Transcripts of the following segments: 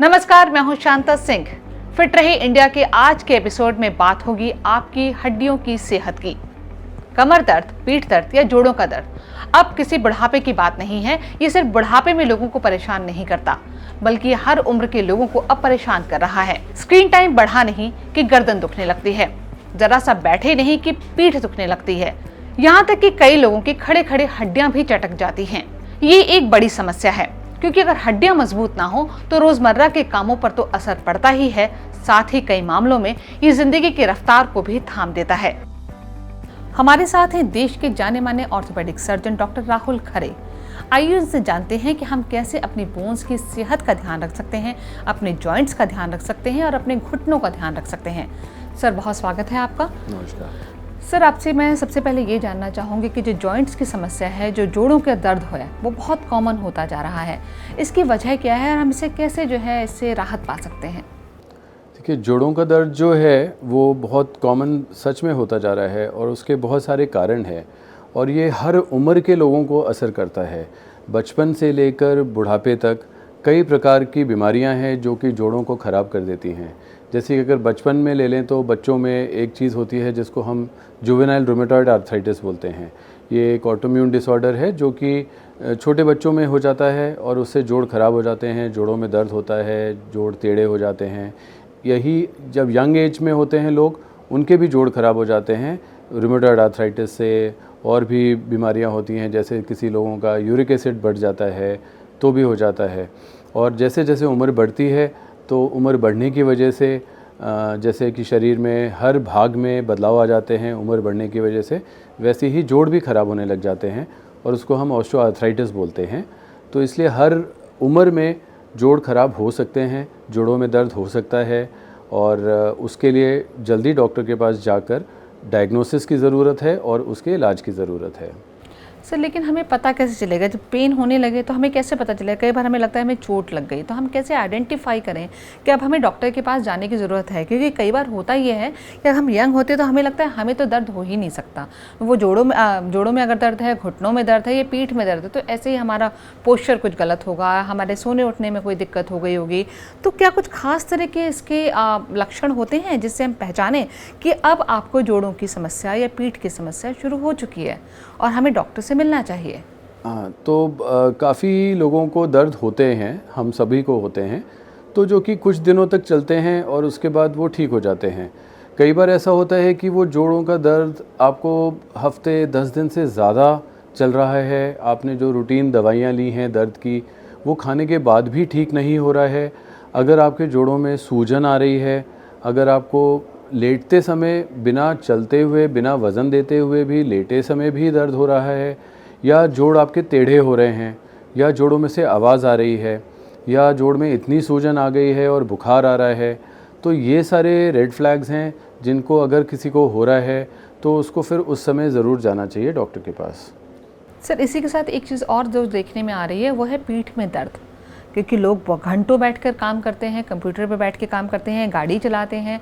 नमस्कार, मैं हूं शांता सिंह। फिट रहे इंडिया के आज के एपिसोड में बात होगी आपकी हड्डियों की सेहत की। कमर दर्द, पीठ दर्द या जोड़ों का दर्द अब किसी बुढ़ापे की बात नहीं है। ये सिर्फ बुढ़ापे में लोगों को परेशान नहीं करता, बल्कि हर उम्र के लोगों को अब परेशान कर रहा है। स्क्रीन टाइम बढ़ा नहीं कि गर्दन दुखने लगती है, जरा सा बैठे नहीं कि पीठ दुखने लगती है, यहाँ तक कि कई लोगों की खड़े खड़े हड्डियां भी चटक जाती हैं। ये एक बड़ी समस्या है, क्योंकि अगर हड्डियां मजबूत ना हो तो रोजमर्रा के कामों पर तो असर पड़ता ही है, साथ ही कई मामलों में ये जिंदगी की रफ्तार को भी थाम देता है। हमारे साथ हैं देश के जाने माने ऑर्थोपेडिक सर्जन डॉक्टर राहुल खरे। आइए उनसे जानते हैं कि हम कैसे अपनी बोन्स की सेहत का ध्यान रख सकते हैं, अपने जॉइंट्स का ध्यान रख सकते हैं और अपने घुटनों का ध्यान रख सकते हैं। सर, बहुत स्वागत है आपका। नमस्कार सर, आपसे मैं सबसे पहले ये जानना चाहूँगी कि जो जॉइंट्स की समस्या है, जो जोड़ों का दर्द है, वो बहुत कॉमन होता जा रहा है। इसकी वजह क्या है और हम इसे कैसे इससे राहत पा सकते हैं? देखिए, जोड़ों का दर्द जो है वो बहुत कॉमन सच में होता जा रहा है और उसके बहुत सारे कारण हैं और ये हर उम्र के लोगों को असर करता है। बचपन से लेकर बुढ़ापे तक कई प्रकार की बीमारियां हैं जो कि जोड़ों को ख़राब कर देती हैं। जैसे कि अगर बचपन में ले लें तो बच्चों में एक चीज़ होती है जिसको हम जुवेनाइल रूमेटॉइड आर्थराइटिस बोलते हैं। ये एक ऑटोइम्यून डिसऑर्डर है जो कि छोटे बच्चों में हो जाता है और उससे जोड़ ख़राब हो जाते हैं, जोड़ों में दर्द होता है, जोड़ टेढ़े हो जाते हैं। यही जब यंग एज में होते हैं लोग, उनके भी जोड़ ख़राब हो जाते हैं रूमेटॉइड आर्थराइटिस से। और भी बीमारियां होती हैं, जैसे किसी लोगों का यूरिक एसिड बढ़ जाता है तो भी हो जाता है। और जैसे जैसे उम्र बढ़ती है तो उम्र बढ़ने की वजह से जैसे कि शरीर में हर भाग में बदलाव आ जाते हैं उम्र बढ़ने की वजह से, वैसे ही जोड़ भी ख़राब होने लग जाते हैं और उसको हम ऑस्टियोआर्थराइटिस बोलते हैं। तो इसलिए हर उम्र में जोड़ ख़राब हो सकते हैं, जोड़ों में दर्द हो सकता है और उसके लिए जल्दी डॉक्टर के पास जाकर डायग्नोसिस की ज़रूरत है और उसके इलाज की ज़रूरत है। सर, लेकिन हमें पता कैसे चलेगा जब पेन होने लगे? तो हमें कैसे पता चलेगा? कई बार हमें लगता है हमें चोट लग गई, तो हम कैसे आइडेंटिफाई करें कि अब हमें डॉक्टर के पास जाने की ज़रूरत है? क्योंकि कई बार होता ये है कि हम यंग होते तो हमें लगता है हमें तो दर्द हो ही नहीं सकता। वो जोड़ों में अगर दर्द है, घुटनों में दर्द है या पीठ में दर्द है, तो ऐसे ही हमारा पोस्चर कुछ गलत होगा, हमारे सोने उठने में कोई दिक्कत हो गई होगी। तो क्या कुछ खास तरह के इसके लक्षण होते हैं जिससे हम पहचानें कि अब आपको जोड़ों की समस्या या पीठ की समस्या शुरू हो चुकी है और हमें डॉक्टर से मिलना चाहिए? हाँ, तो काफ़ी लोगों को दर्द होते हैं, हम सभी को होते हैं, तो जो कि कुछ दिनों तक चलते हैं और उसके बाद वो ठीक हो जाते हैं। कई बार ऐसा होता है कि वो जोड़ों का दर्द आपको हफ्ते 10 दिन से ज़्यादा चल रहा है, आपने जो रूटीन दवाइयाँ ली हैं दर्द की, वो खाने के बाद भी ठीक नहीं हो रहा है। अगर आपके जोड़ों में सूजन आ रही है, अगर आपको लेटते समय बिना चलते हुए, बिना वज़न देते हुए भी लेटे समय भी दर्द हो रहा है, या जोड़ आपके टेढ़े हो रहे हैं, या जोड़ों में से आवाज़ आ रही है, या जोड़ में इतनी सूजन आ गई है और बुखार आ रहा है, तो ये सारे रेड फ्लैग्स हैं जिनको अगर किसी को हो रहा है तो उसको फिर उस समय ज़रूर जाना चाहिए डॉक्टर के पास। सर, इसी के साथ एक चीज़ और जो देखने में आ रही है वो है पीठ में दर्द, क्योंकि लोग घंटों बैठकर काम करते हैं, कंप्यूटर पर बैठ के काम करते हैं, गाड़ी चलाते हैं,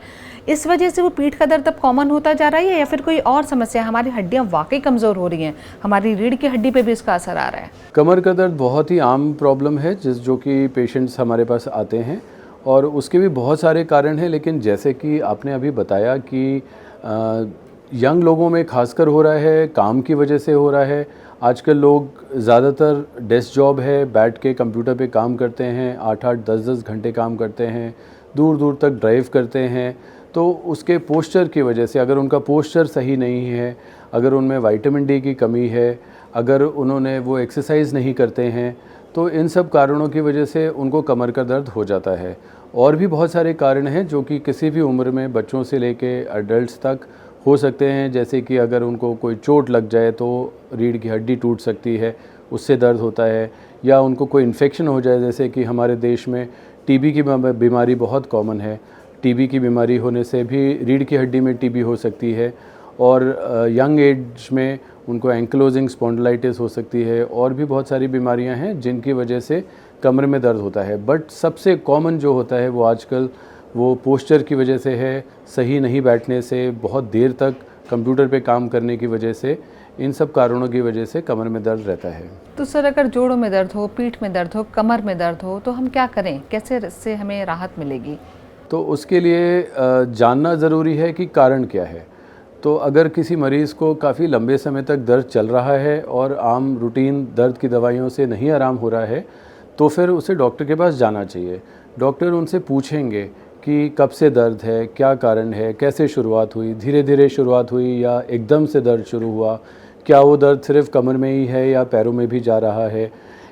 इस वजह से वो पीठ का दर्द अब कॉमन होता जा रहा है या फिर कोई और समस्या? हमारी हड्डियां वाकई कमज़ोर हो रही हैं, हमारी रीढ़ की हड्डी पे भी इसका असर आ रहा है। कमर का दर्द बहुत ही आम प्रॉब्लम है जो कि पेशेंट्स हमारे पास आते हैं और उसके भी बहुत सारे कारण हैं, लेकिन जैसे कि आपने अभी बताया कि यंग लोगों में खासकर हो रहा है, काम की वजह से हो रहा है। आजकल लोग ज़्यादातर डेस्क जॉब है, बैठ के कंप्यूटर पे काम करते हैं, 8-8, 10-10 घंटे काम करते हैं, दूर दूर तक ड्राइव करते हैं, तो उसके पोस्चर की वजह से, अगर उनका पोस्चर सही नहीं है, अगर उनमें विटामिन डी की कमी है, अगर उन्होंने वो एक्सरसाइज नहीं करते हैं, तो इन सब कारणों की वजह से उनको कमर का दर्द हो जाता है। और भी बहुत सारे कारण हैं जो कि किसी भी उम्र में, बच्चों से लेके एडल्ट्स तक हो सकते हैं। जैसे कि अगर उनको कोई चोट लग जाए तो रीढ़ की हड्डी टूट सकती है, उससे दर्द होता है, या उनको कोई इन्फेक्शन हो जाए, जैसे कि हमारे देश में टीबी की बीमारी बहुत कॉमन है, टीबी की बीमारी होने से भी रीढ़ की हड्डी में टीबी हो सकती है। और यंग एज में उनको एंकिलोजिंग स्पॉन्डिलाइटिस हो सकती है, और भी बहुत सारी बीमारियां हैं जिनकी वजह से कमर में दर्द होता है। बट सबसे कॉमन जो होता है वो आजकल वो पोस्चर की वजह से है, सही नहीं बैठने से, बहुत देर तक कंप्यूटर पे काम करने की वजह से इन सब कारणों की वजह से कमर में दर्द रहता है। तो सर अगर जोड़ों में दर्द हो, पीठ में दर्द हो, कमर में दर्द हो तो हम क्या करें, कैसे इससे हमें राहत मिलेगी? तो उसके लिए जानना ज़रूरी है कि कारण क्या है। तो अगर किसी मरीज़ को काफ़ी लंबे समय तक दर्द चल रहा है और आम रूटीन दर्द की दवाइयों से नहीं आराम हो रहा है, तो फिर उसे डॉक्टर के पास जाना चाहिए। डॉक्टर उनसे पूछेंगे कि कब से दर्द है, क्या कारण है, कैसे शुरुआत हुई, धीरे धीरे शुरुआत हुई या एकदम से दर्द शुरू हुआ, क्या वो दर्द सिर्फ कमर में ही है या पैरों में भी जा रहा है।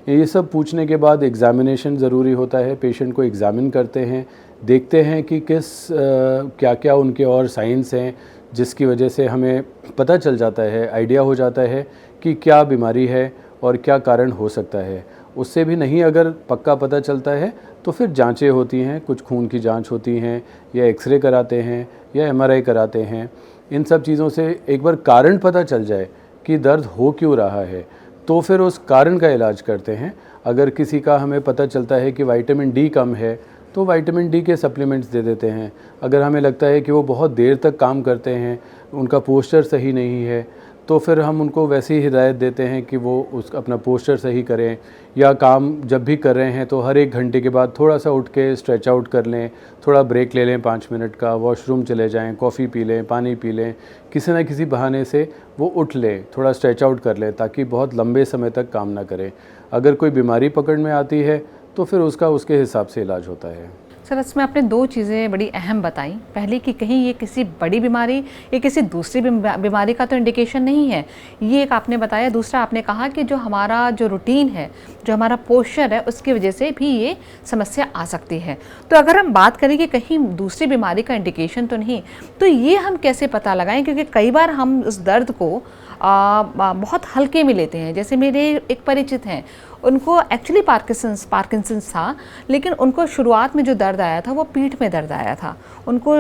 ये सब पूछने के बाद एग्ज़ामिनेशन ज़रूरी होता है। पेशेंट को एग्ज़ामिन करते हैं, देखते हैं कि क्या क्या उनके और साइंस हैं जिसकी वजह से हमें पता चल जाता है, आइडिया हो जाता है कि क्या बीमारी है और क्या कारण हो सकता है। उससे भी नहीं अगर पक्का पता चलता है तो फिर जांचें होती हैं, कुछ खून की जांच होती हैं या एक्सरे कराते हैं या एमआरआई कराते हैं। इन सब चीज़ों से एक बार कारण पता चल जाए कि दर्द हो क्यों रहा है तो फिर उस कारण का इलाज करते हैं। अगर किसी का हमें पता चलता है कि विटामिन डी कम है तो विटामिन डी के सप्लीमेंट्स दे देते हैं। अगर हमें लगता है कि वो बहुत देर तक काम करते हैं, उनका पोस्चर सही नहीं है, तो फिर हम उनको वैसी ही हिदायत देते हैं कि वो अपना पोस्चर सही करें, या काम जब भी कर रहे हैं तो हर 1 घंटे के बाद थोड़ा सा उठ के स्ट्रेच आउट कर लें, थोड़ा ब्रेक ले लें 5 मिनट का, वॉशरूम चले जाएं, कॉफ़ी पी लें, पानी पी लें, किसी न किसी बहाने से वो उठ लें, थोड़ा स्ट्रेच आउट कर लें ताकि बहुत लंबे समय तक काम ना करें। अगर कोई बीमारी पकड़ में आती है तो फिर उसका उसके हिसाब से इलाज होता है। सर इसमें आपने 2 चीज़ें बड़ी अहम बताई। पहली कि कहीं ये किसी बड़ी बीमारी या किसी दूसरी बीमारी का तो इंडिकेशन नहीं है, ये एक आपने बताया। दूसरा आपने कहा कि जो हमारा जो रूटीन है, जो हमारा पोस्चर है, उसकी वजह से भी ये समस्या आ सकती है। तो अगर हम बात करें कि कहीं दूसरी बीमारी का इंडिकेशन तो नहीं, तो ये हम कैसे पता लगाएं? क्योंकि कई बार हम उस दर्द को बहुत हल्के में लेते हैं। जैसे मेरे एक परिचित हैं, उनको एक्चुअली पार्किंसंस था, लेकिन उनको शुरुआत में जो दर्द आया था वो पीठ में दर्द आया था, उनको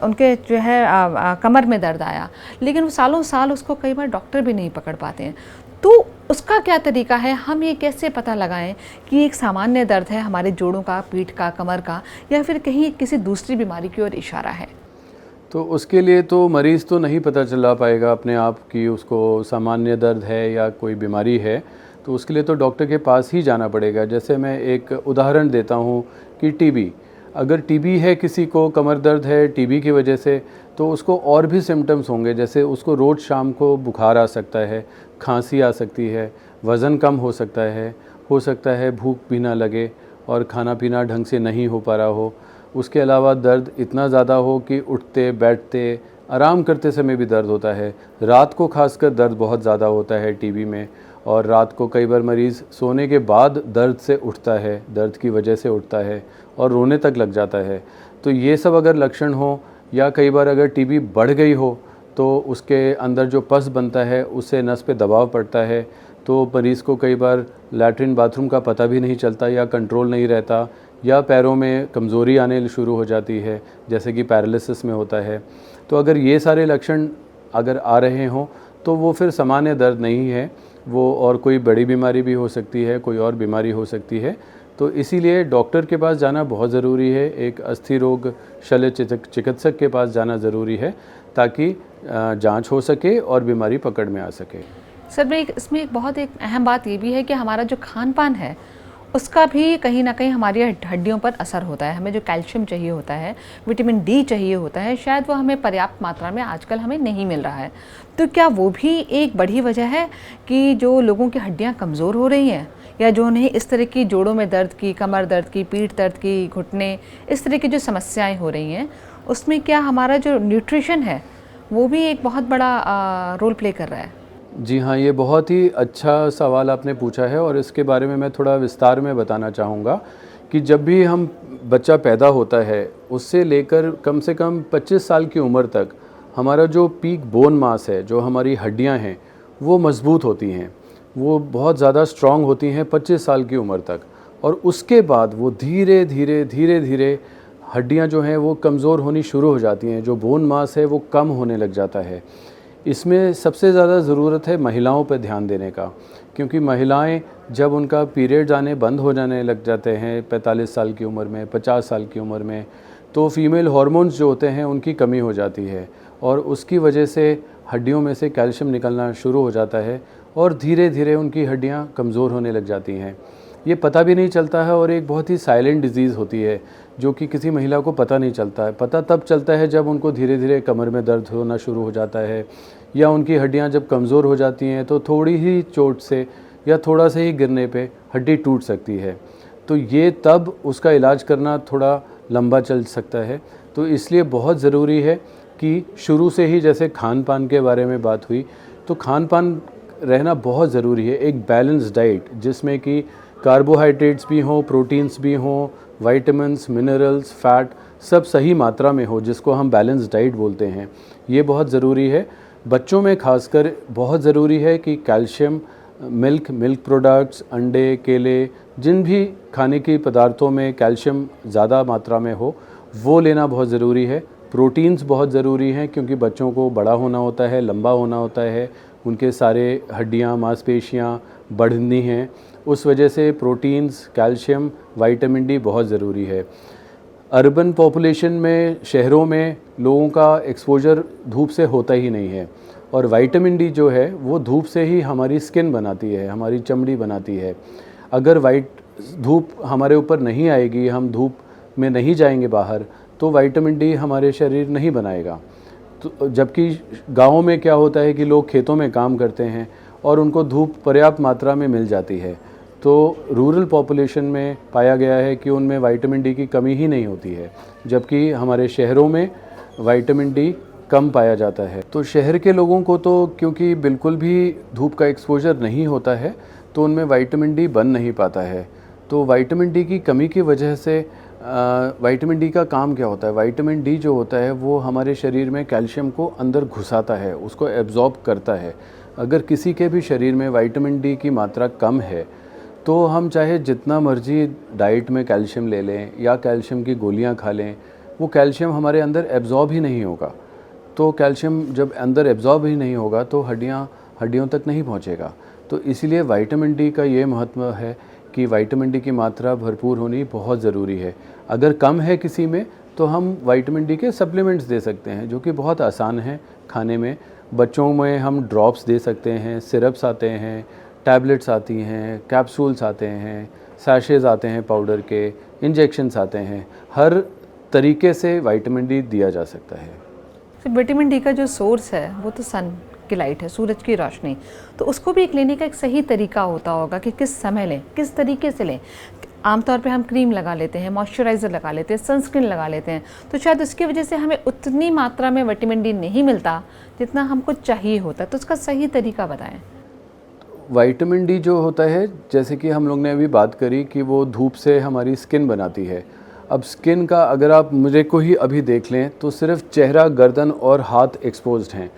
उनके जो है कमर में दर्द आया, लेकिन वो सालों साल उसको कई बार डॉक्टर भी नहीं पकड़ पाते हैं। तो उसका क्या तरीका है? हम ये कैसे पता लगाएं कि एक सामान्य दर्द है हमारे जोड़ों का, पीठ का, कमर का, या फिर कहीं किसी दूसरी बीमारी की ओर इशारा है? तो उसके लिए तो मरीज़ तो नहीं पता चला पाएगा अपने आप कि उसको सामान्य दर्द है या कोई बीमारी है, तो उसके लिए तो डॉक्टर के पास ही जाना पड़ेगा। जैसे मैं एक उदाहरण देता हूँ कि टीबी, अगर टीबी है, किसी को कमर दर्द है टीबी की वजह से, तो उसको और भी सिम्टम्स होंगे। जैसे उसको रोज़ शाम को बुखार आ सकता है, खांसी आ सकती है, वज़न कम हो सकता है भूख भी ना लगे और खाना पीना ढंग से नहीं हो पा रहा हो। उसके अलावा दर्द इतना ज़्यादा हो कि उठते बैठते आराम करते समय भी दर्द होता है। रात को खासकर दर्द बहुत ज़्यादा होता है टीबी में, और रात को कई बार मरीज़ सोने के बाद दर्द से उठता है, दर्द की वजह से उठता है और रोने तक लग जाता है। तो ये सब अगर लक्षण हो, या कई बार अगर टीबी बढ़ गई हो तो उसके अंदर जो पस बनता है उससे नस पे दबाव पड़ता है, तो मरीज़ को कई बार लैट्रिन बाथरूम का पता भी नहीं चलता या कंट्रोल नहीं रहता, या पैरों में कमज़ोरी आने शुरू हो जाती है जैसे कि पैरालिसिस में होता है। तो अगर ये सारे लक्षण अगर आ रहे हों तो वो फिर सामान्य दर्द नहीं है, वो और कोई बड़ी बीमारी भी हो सकती है, कोई और बीमारी हो सकती है। तो इसीलिए डॉक्टर के पास जाना बहुत ज़रूरी है, एक अस्थि रोग शल्य चिकित्सक के पास जाना ज़रूरी है ताकि जांच हो सके और बीमारी पकड़ में आ सके। सर मैं इसमें एक बहुत एक अहम बात ये भी है कि हमारा जो खान पान है उसका भी कहीं ना कहीं हमारी हड्डियों पर असर होता है। हमें जो कैल्शियम चाहिए होता है, विटामिन डी चाहिए होता है, शायद वो हमें पर्याप्त मात्रा में आजकल हमें नहीं मिल रहा है। तो क्या वो भी एक बड़ी वजह है कि जो लोगों की हड्डियां कमज़ोर हो रही हैं, या जो उन्हें इस तरह की जोड़ों में दर्द की, कमर दर्द की, पीठ दर्द की, घुटने, इस तरह की जो समस्याएं हो रही हैं, उसमें क्या हमारा जो न्यूट्रिशन है वो भी एक बहुत बड़ा रोल प्ले कर रहा है? जी हाँ, ये बहुत ही अच्छा सवाल आपने पूछा है और इसके बारे में मैं थोड़ा विस्तार में बताना चाहूँगा कि जब भी हम बच्चा पैदा होता है उससे लेकर कम से कम 25 साल की उम्र तक हमारा जो पीक बोन मास है, जो हमारी हड्डियाँ हैं, वो मज़बूत होती हैं, वो बहुत ज़्यादा स्ट्रॉन्ग होती हैं 25 साल की उम्र तक। और उसके बाद वो धीरे धीरे हड्डियाँ जो हैं वो कमज़ोर होनी शुरू हो जाती हैं, जो बोन मास है वो कम होने लग जाता है। इसमें सबसे ज़्यादा ज़रूरत है महिलाओं पर ध्यान देने का, क्योंकि महिलाएं जब उनका पीरियड्स आने बंद हो जाने लग जाते हैं 45 साल की उम्र में, 50 साल की उम्र में, तो फीमेल हार्मोन्स जो होते हैं उनकी कमी हो जाती है और उसकी वजह से हड्डियों में से कैल्शियम निकलना शुरू हो जाता है और धीरे धीरे उनकी हड्डियां कमज़ोर होने लग जाती हैं। ये पता भी नहीं चलता है और एक बहुत ही साइलेंट डिजीज़ होती है जो कि किसी महिला को पता नहीं चलता है। पता तब चलता है जब उनको धीरे धीरे कमर में दर्द होना शुरू हो जाता है या उनकी हड्डियां जब कमज़ोर हो जाती हैं तो थोड़ी ही चोट से या थोड़ा से ही गिरने पे हड्डी टूट सकती है। तो ये तब उसका इलाज करना थोड़ा लंबा चल सकता है। तो इसलिए बहुत ज़रूरी है कि शुरू से ही, जैसे खान पान के बारे में बात हुई, तो खान पान रहना बहुत ज़रूरी है। एक बैलेंस डाइट जिसमें कि कार्बोहाइड्रेट्स भी हों, प्रोटीन्स भी हों, विटामिन्स, मिनरल्स, फैट सब सही मात्रा में हो, जिसको हम बैलेंस डाइट बोलते हैं, ये बहुत ज़रूरी है। बच्चों में खासकर बहुत ज़रूरी है कि कैल्शियम, मिल्क प्रोडक्ट्स, अंडे, केले, जिन भी खाने के पदार्थों में कैल्शियम ज़्यादा मात्रा में हो वो लेना बहुत ज़रूरी है। प्रोटीन्स बहुत ज़रूरी हैं क्योंकि बच्चों को बड़ा होना होता है, लंबा होना होता है, उनके सारे हड्डियाँ, मांसपेशियाँ बढ़नी हैं, उस वजह से प्रोटीन्स, कैल्शियम, विटामिन डी बहुत ज़रूरी है। अर्बन पॉपुलेशन में, शहरों में लोगों का एक्सपोजर धूप से होता ही नहीं है और विटामिन डी जो है वो धूप से ही हमारी स्किन बनाती है, हमारी चमड़ी बनाती है। अगर धूप हमारे ऊपर नहीं आएगी, हम धूप में नहीं जाएंगे बाहर, तो विटामिन डी हमारे शरीर नहीं बनाएगा। तो जबकि गाँव में क्या होता है कि लोग खेतों में काम करते हैं और उनको धूप पर्याप्त मात्रा में मिल जाती है। तो रूरल पॉपुलेशन में पाया गया है कि उनमें विटामिन डी की कमी ही नहीं होती है, जबकि हमारे शहरों में विटामिन डी कम पाया जाता है। तो शहर के लोगों को तो क्योंकि बिल्कुल भी धूप का एक्सपोजर नहीं होता है तो उनमें विटामिन डी बन नहीं पाता है। तो विटामिन डी की कमी की वजह से विटामिन डी का काम क्या होता है? विटामिन डी जो होता है वो हमारे शरीर में कैल्शियम को अंदर घुसाता है, उसको एब्जॉर्ब करता है। अगर किसी के भी शरीर में विटामिन डी की मात्रा कम है तो हम चाहे जितना मर्जी डाइट में कैल्शियम ले लें या कैल्शियम की गोलियां खा लें, वो कैल्शियम हमारे अंदर एब्जॉर्ब ही नहीं होगा। तो कैल्शियम जब अंदर एब्जॉर्ब ही नहीं होगा तो हड्डियों तक नहीं पहुंचेगा। तो इसीलिए विटामिन डी का ये महत्व है कि विटामिन डी की मात्रा भरपूर होनी बहुत ज़रूरी है। अगर कम है किसी में तो हम विटामिन डी के सप्लीमेंट्स दे सकते हैं जो कि बहुत आसान है खाने में। बच्चों में हम ड्रॉप्स दे सकते हैं, सिरप्स आते हैं, टैबलेट्स आती हैं, कैप्सूल्स आते हैं, सैशेज़ आते हैं पाउडर के, इंजेक्शन्स आते हैं। हर तरीके से विटामिन डी दिया जा सकता है। तो विटामिन डी का जो सोर्स है वो तो सन की लाइट है, सूरज की रोशनी। तो उसको भी एक लेने का एक सही तरीका होता होगा कि किस समय लें, किस तरीके से लें। आमतौर पे हम क्रीम लगा लेते हैं, मॉइस्चराइज़र लगा लेते हैं, सनस्क्रीन लगा लेते हैं, तो शायद उसकी वजह से हमें उतनी मात्रा में विटामिन डी नहीं मिलता जितना हमको चाहिए होता। तो उसका सही तरीका बताएं। विटामिन डी जो होता है, जैसे कि हम लोग ने अभी बात करी कि वो धूप से हमारी स्किन बनाती है। अब स्किन का अगर आप मुझे को ही अभी देख लें तो सिर्फ चेहरा, गर्दन और हाथ एक्सपोज्ड हैं,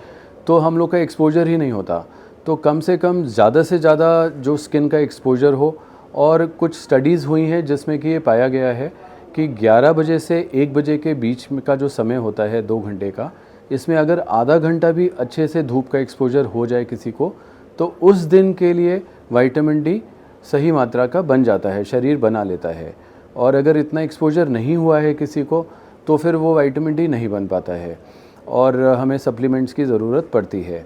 तो हम लोग का एक्सपोजर ही नहीं होता। तो कम से कम ज़्यादा से ज़्यादा जो स्किन का एक्सपोजर हो। और कुछ स्टडीज़ हुई हैं जिसमें कि ये पाया गया है कि 11 बजे से 1 बजे के बीच में का जो समय होता है 2 घंटे का, इसमें अगर आधा घंटा भी अच्छे से धूप का एक्सपोजर हो जाए किसी को, तो उस दिन के लिए विटामिन डी सही मात्रा का बन जाता है, शरीर बना लेता है। और अगर इतना एक्सपोजर नहीं हुआ है किसी को तो फिर वो विटामिन डी नहीं बन पाता है और हमें सप्लीमेंट्स की ज़रूरत पड़ती है।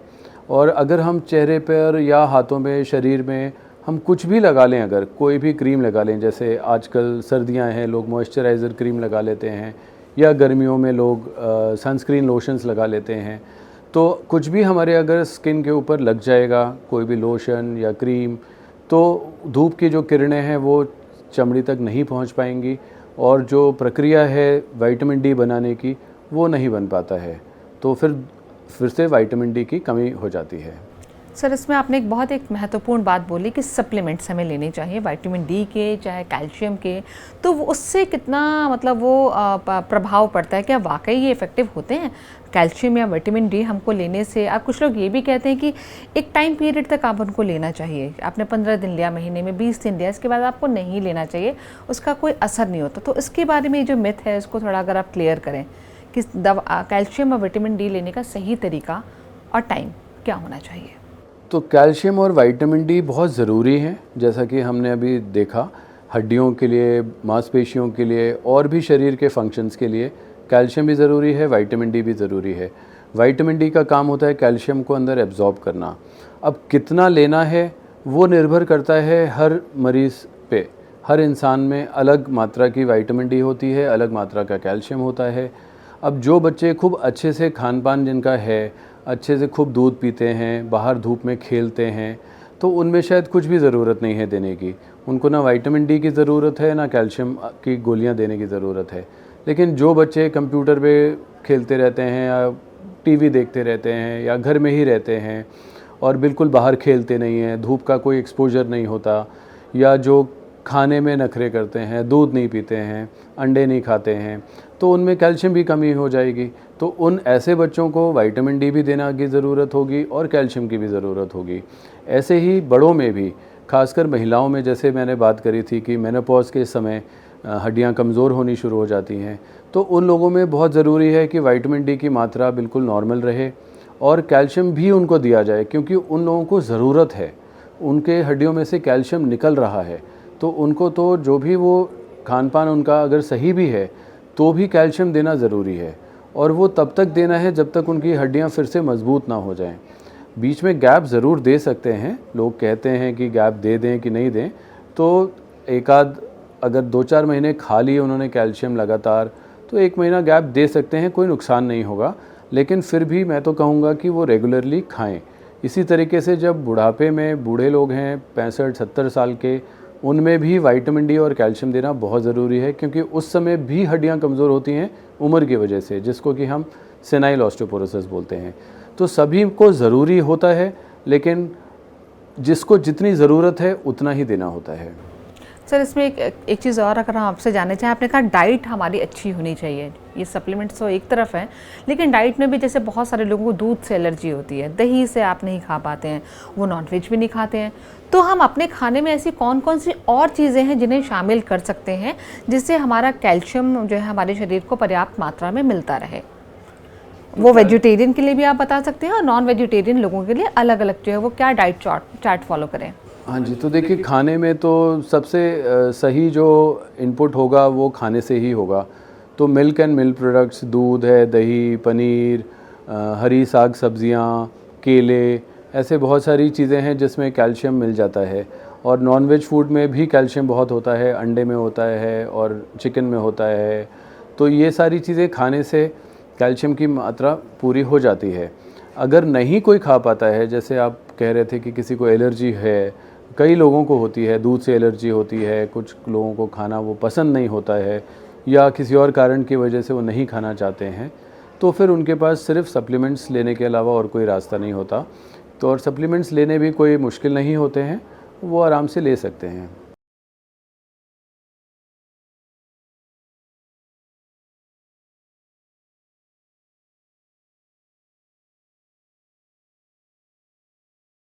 और अगर हम चेहरे पर या हाथों में, शरीर में हम कुछ भी लगा लें, अगर कोई भी क्रीम लगा लें, जैसे आजकल सर्दियां हैं, लोग मॉइस्चराइज़र क्रीम लगा लेते हैं, या गर्मियों में लोग सनस्क्रीन लोशंस लगा लेते हैं, तो कुछ भी हमारे अगर स्किन के ऊपर लग जाएगा, कोई भी लोशन या क्रीम, तो धूप की जो किरणें हैं वो चमड़ी तक नहीं पहुंच पाएंगी और जो प्रक्रिया है विटामिन डी बनाने की वो नहीं बन पाता है। तो फिर से विटामिन डी की कमी हो जाती है। सर, इसमें आपने एक महत्वपूर्ण बात बोली कि सप्लीमेंट्स हमें लेने चाहिए विटामिन डी के, चाहे कैल्शियम के। तो उससे कितना मतलब वो प्रभाव पड़ता है? क्या वाकई ये इफ़ेक्टिव होते हैं कैल्शियम या विटामिन डी हमको लेने से? आप कुछ लोग ये भी कहते हैं कि एक टाइम पीरियड तक आप उनको लेना चाहिए। आपने 15 दिन लिया, महीने में 20 दिन लिया, इसके बाद आपको नहीं लेना चाहिए, उसका कोई असर नहीं होता। तो इसके बारे में जो मिथ है उसको थोड़ा अगर आप क्लियर करें कि कैल्शियम और विटामिन डी लेने का सही तरीका और टाइम क्या होना चाहिए। तो कैल्शियम और विटामिन डी बहुत ज़रूरी हैं, जैसा कि हमने अभी देखा। हड्डियों के लिए, मांसपेशियों के लिए और भी शरीर के फंक्शंस के लिए कैल्शियम भी ज़रूरी है, विटामिन डी भी ज़रूरी है। विटामिन डी का काम होता है कैल्शियम को अंदर एब्जॉर्ब करना। अब कितना लेना है वो निर्भर करता है हर मरीज़ पे। हर इंसान में अलग मात्रा की विटामिन डी होती है, अलग मात्रा का कैल्शियम होता है। अब जो बच्चे खूब अच्छे से खान पान जिनका है, अच्छे से खूब दूध पीते हैं, बाहर धूप में खेलते हैं, तो उनमें शायद कुछ भी ज़रूरत नहीं है देने की। उनको ना विटामिन डी की ज़रूरत है, ना कैल्शियम की गोलियां देने की ज़रूरत है। लेकिन जो बच्चे कंप्यूटर पे खेलते रहते हैं या टीवी देखते रहते हैं या घर में ही रहते हैं और बिल्कुल बाहर खेलते नहीं हैं, धूप का कोई एक्सपोजर नहीं होता, या जो खाने में नखरे करते हैं, दूध नहीं पीते हैं, अंडे नहीं खाते हैं, तो उनमें कैल्शियम भी कमी हो जाएगी। तो उन ऐसे बच्चों को विटामिन डी भी देना की ज़रूरत होगी और कैल्शियम की भी ज़रूरत होगी। ऐसे ही बड़ों में भी, खासकर महिलाओं में, जैसे मैंने बात करी थी कि मेनोपॉज के समय हड्डियां कमज़ोर होनी शुरू हो जाती हैं, तो उन लोगों में बहुत ज़रूरी है कि विटामिन डी की मात्रा बिल्कुल नॉर्मल रहे और कैल्शियम भी उनको दिया जाए, क्योंकि उन लोगों को ज़रूरत है। उनके हड्डियों में से कैल्शियम निकल रहा है, तो उनको तो जो भी वो खान पान उनका अगर सही भी है तो भी कैल्शियम देना ज़रूरी है। और वो तब तक देना है जब तक उनकी हड्डियां फिर से मजबूत ना हो जाएं। बीच में गैप ज़रूर दे सकते हैं। लोग कहते हैं कि गैप दे दें कि नहीं दें, तो एक आध अगर 2-4 महीने खा लिए उन्होंने कैल्शियम लगातार, तो 1 महीना गैप दे सकते हैं, कोई नुकसान नहीं होगा। लेकिन फिर भी मैं तो कहूँगा कि वो रेगुलरली खाएँ। इसी तरीके से जब बुढ़ापे में बूढ़े लोग हैं 65-70 साल के, उनमें भी विटामिन डी और कैल्शियम देना बहुत ज़रूरी है, क्योंकि उस समय भी हड्डियां कमज़ोर होती हैं उम्र की वजह से, जिसको कि हम सेनाइल ऑस्टियोपोरोसिस बोलते हैं। तो सभी को ज़रूरी होता है, लेकिन जिसको जितनी ज़रूरत है उतना ही देना होता है। सर, इसमें एक चीज़ और अगर हम आपसे जानना चाहें, आपने कहा डाइट हमारी अच्छी होनी चाहिए। ये सप्लीमेंट्स तो एक तरफ है, लेकिन डाइट में भी जैसे बहुत सारे लोगों को दूध से एलर्जी होती है, दही से आप नहीं खा पाते हैं, वो नॉनवेज भी नहीं खाते हैं, तो हम अपने खाने में ऐसी कौन कौन सी और चीज़ें हैं जिन्हें शामिल कर सकते हैं जिससे हमारा कैल्शियम जो है हमारे शरीर को पर्याप्त मात्रा में मिलता रहे? वो वेजिटेरियन के लिए भी आप बता सकते हैं और नॉन वेजिटेरियन लोगों के लिए अलग अलग जो है वो क्या डाइट चार्ट फॉलो करें? हाँ जी, तो देखिए, खाने में तो सबसे सही जो इनपुट होगा वो खाने से ही होगा। तो मिल्क एंड मिल्क प्रोडक्ट्स, दूध है, दही, पनीर, हरी साग सब्जियाँ, केले, ऐसे बहुत सारी चीज़ें हैं जिसमें कैल्शियम मिल जाता है। और नॉनवेज फूड में भी कैल्शियम बहुत होता है, अंडे में होता है और चिकन में होता है। तो ये सारी चीज़ें खाने से कैल्शियम की मात्रा पूरी हो जाती है। अगर नहीं कोई खा पाता है, जैसे आप कह रहे थे कि किसी को एलर्जी है, कई लोगों को होती है, दूध से एलर्जी होती है, कुछ लोगों को खाना वो पसंद नहीं होता है, या किसी और कारण की वजह से वो नहीं खाना चाहते हैं, तो फिर उनके पास सिर्फ सप्लीमेंट्स लेने के अलावा और कोई रास्ता नहीं होता। तो और सप्लीमेंट्स लेने भी कोई मुश्किल नहीं होते हैं, वो आराम से ले सकते हैं।